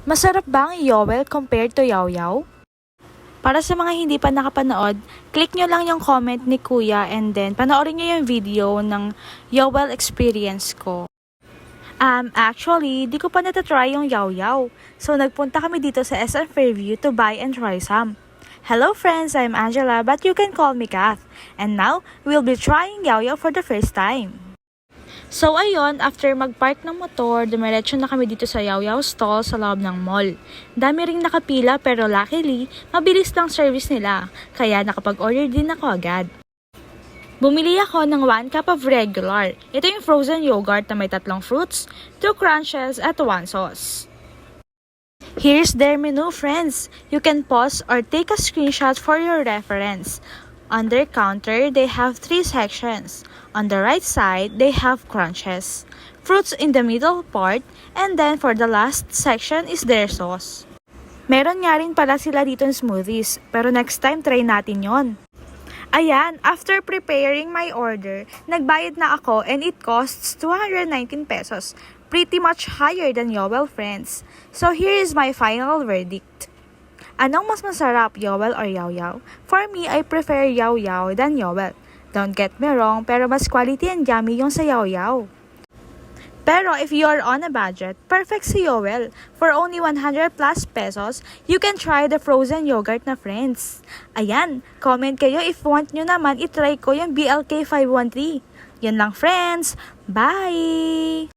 Masarap ba ang Yowel compared to Yaw-Yaw? Para sa mga hindi pa nakapanood, click nyo lang yung comment ni Kuya and then panoorin nyo yung video ng Yowel experience ko. Actually, di ko pa natatry yung Yaw-Yaw. So nagpunta kami dito sa SM Fairview to buy and try some. Hello friends, I'm Angela but you can call me Kath. And now, we'll be trying Yaw-Yaw for the first time. So ayun, after mag-park ng motor, dumiretso na kami dito sa Yaw-Yaw stall sa loob ng mall. Dami ring nakapila pero luckily, mabilis lang service nila, kaya nakapag-order din ako agad. Bumili ako ng 1 cup of regular. Ito yung frozen yogurt na may 3 fruits, 2 crunches at 1 sauce. Here's their menu, friends. You can pause or take a screenshot for your reference. On their counter, they have 3 sections. On the right side, they have crunches, fruits in the middle part, and then for the last section is their sauce. Meron nga rin pala sila dito ng smoothies, pero next time try natin yon. Ayan, after preparing my order, nagbayad na ako and it costs 219 pesos. Pretty much higher than Yowel, friends. So here is my final verdict. Anong mas masarap, Yowel or Yaw-Yaw? For me, I prefer Yaw-Yaw than Yowel. Don't get me wrong, pero mas quality and yummy yung sa Yaw-Yaw. Pero if you're on a budget, perfect si Yowel. For only 100 plus pesos, you can try the frozen yogurt na, friends. Ayan, comment kayo if want nyo naman itry ko yung BLK 513. Yan lang, friends. Bye!